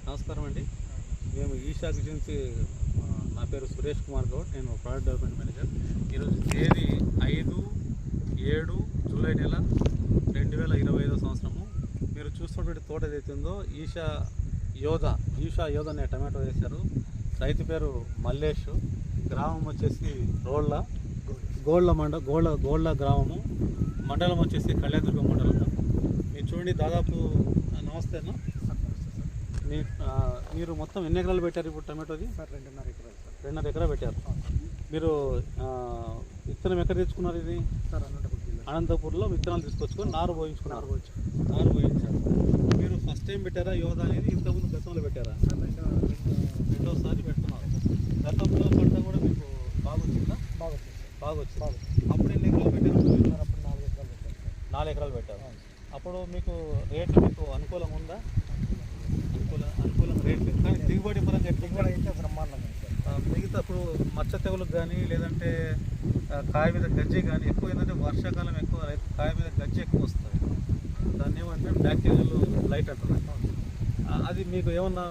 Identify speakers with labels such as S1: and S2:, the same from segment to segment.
S1: నమస్కారం అండి. మేము ఈషా నుంచి నా పేరు సురేష్ కుమార్ గౌడ్. నేను ప్రోడక్ట్ డెవలప్మెంట్ మేనేజర్. ఈరోజు తేదీ 5-7 జూలై నెల 2025 సంవత్సరము. మీరు చూస్తున్నటువంటి తోట ఏదైతే ఉందో ఈషా యోధ అనే టమాటో వేశారు. రైతు పేరు మల్లేష్. గ్రామం వచ్చేసి గోళ్ళ గ్రామము. మండలం వచ్చేసి కళ్యాదుర్గం మండలము. మీరు చూడండి, దాదాపు నమస్తేనా మీరు మొత్తం ఎన్ని ఎకరాలు పెట్టారు ఇప్పుడు టమాటోది?
S2: సార్ 2.5 ఎకరాలు.
S1: 2.5 ఎకరా పెట్టారు. మీరు విత్తనం ఎక్కడ తెచ్చుకున్నారు? ఇది
S2: సార్
S1: అనంతపూర్లో విత్తనాలు తీసుకొచ్చుకొని నారు పోయించారు. మీరు ఫస్ట్ టైం పెట్టారా యోధ అనేది? ఇంతకుముందు గతంలో పెట్టారా? రెండోసారి పెడుతున్నారు. గతంలో పంట కూడా మీకు బాగా వచ్చిందా? బాగా వచ్చింది. అప్పుడు ఎన్ని ఎకరాలు పెట్టారు?
S2: అప్పుడు 4 ఎకరాలు పెట్టారు.
S1: 4 ఎకరాలు పెట్టారు. అప్పుడు మీకు రేట్లు మీకు అనుకూలం ఉందా? అనుకూలం రేట్ లేదు, కానీ దిగుబడి పరంగా
S2: దిగుబడి అయితే బ్రహ్మాండంగా సార్.
S1: మిగతా ఇప్పుడు మచ్చ తెగులకు కానీ లేదంటే కాయ మీద గజ్జి కానీ ఎక్కువ ఏంటంటే వర్షాకాలం ఎక్కువ కాయ మీద గజ్జి ఎక్కువ వస్తుంది. దాన్ని ఏమంటే బ్యాక్టీరియల్ లైట్ అంటున్నారు. అది మీకు ఏమన్నా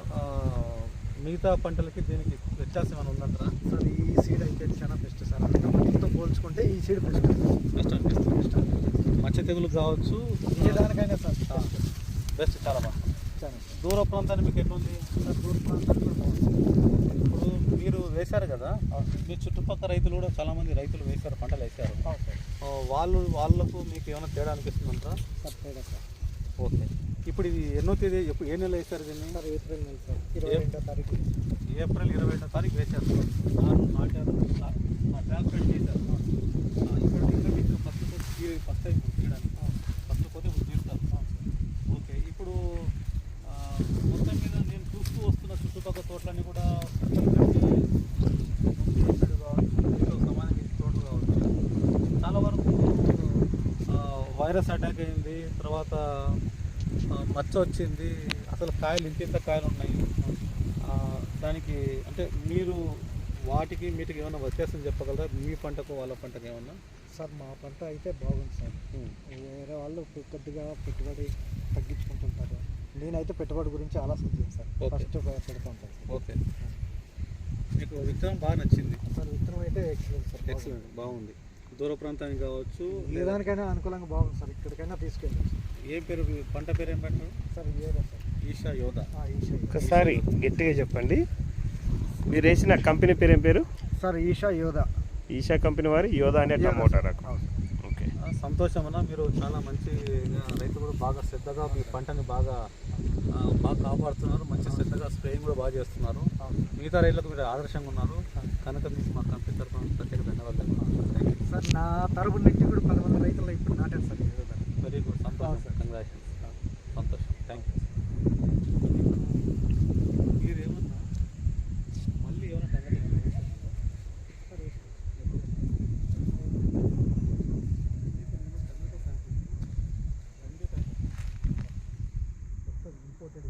S1: మిగతా పంటలకి దీనికి వ్యత్యాసం ఏమైనా ఉందంటారా?
S2: సార్ ఈ సీడ్ అయితే చాలా బెస్ట్ సార్. మొత్తం పోల్చుకుంటే ఈ సీడ్ బెస్ట్
S1: అనిపిస్తుంది. మచ్చ తెగులు కావచ్చు,
S2: ఏ దానికైనా సార్
S1: బెస్ట్. చాలా బాగా. దూర ప్రాంతాన్ని మీకు ఎట్లుంది?
S2: సార్ దూర ప్రాంతానికి
S1: ఇప్పుడు మీరు వేశారు కదా, మీ చుట్టుపక్కల రైతులు కూడా చాలామంది రైతులు వేశారు, పంటలు వేశారు. వాళ్ళకు మీకు ఏమైనా తేడా అనిపిస్తుందంటారా?
S2: సార్ తేడా సార్.
S1: ఓకే. ఇప్పుడు ఇది ఎన్నో తేదీ, ఏ నెల వేశారు దీన్ని?
S2: సార్ ఏప్రిల్ నెల సార్, 22వ తారీఖు.
S1: ఏప్రిల్ 22వ తారీఖు వేశారు. నాటారు, ట్రాన్స్ప్లాంట్ చేశారు. ఇప్పుడు ఇంకా మీకు ఫస్ట్ టైం తీయడానికి ఫస్ట్ పోతే తీరుతారు. ఓకే. ఇప్పుడు మొత్తం మీద నేను చూస్తూ వస్తున్న చుట్టుపక్కల తోటలన్నీ కూడా సమానంగా తోటలు కావచ్చు. చాలా వరకు వైరస్ అటాక్ అయింది, తర్వాత మచ్చ వచ్చింది, అసలు కాయలు ఇంత కాయలు ఉన్నాయి. దానికి అంటే మీరు వాటికి వీటికి ఏమైనా వ్యత్యాసం చెప్పగలరా? మీ పంటకు వాళ్ళ పంటకు ఏమన్నా?
S2: సార్ మా పంట అయితే బాగుంది సార్. వేరే వాళ్ళు కొద్దిగా పెట్టుబడి తగ్గించుకుంటుంటారు. నేనైతే పెట్టుబడి గురించి ఆలోచించాను సార్. ఫస్ట్ పెడుతుంటాను.
S1: ఓకే. మీకు విత్తనం బాగా నచ్చింది
S2: సార్? విత్తనం అయితే ఎక్సలెంట్ సార్.
S1: ఎక్సలెంట్, బాగుంది. దూర ప్రాంతానికి కావచ్చు,
S2: ఏ దానికైనా అనుకూలంగా బాగుంది సార్. ఇక్కడికైనా తీసుకెళ్ళాం.
S1: ఏం పేరు పంట పేరు? ఏం పెట్టారు
S2: సార్? యోధ సార్.
S1: ఈషా యోధ.
S3: ఒకసారి గట్టిగా చెప్పండి. మీరు వేసిన కంపెనీ పేరు ఏం పేరు?
S2: సార్ ఈషా యోధ.
S3: ఈషా కంపెనీ వారి యోధ అనే టమోటా రకం. ఓకే,
S1: సంతోషం అన్న. మీరు చాలా మంచిగా రైతు కూడా బాగా శ్రద్ధగా మీ పంటని బాగా కాపాడుతున్నారు. మంచి శ్రద్ధగా స్ప్రేయింగ్ కూడా బాగా చేస్తున్నారు. మిగతా రైతులకు మీరు ఆదర్శంగా ఉన్నారు కనుక మీకు మా కంపెనీ తరఫున ప్రత్యేక ధన్యవాదాలు
S2: సార్. నా తరపు నుంచి కూడా 10 మంది రైతులు ఇప్పుడు నాటారు సార్.
S1: వెరీ గుడ్, సంతోషం. కంగ్రాచులేషన్స్. సంతోషం, థ్యాంక్ యూ. మీరు ఏమన్నా మళ్ళీ ఏమైనా సంగతి
S2: ఇంపోర్టెడ్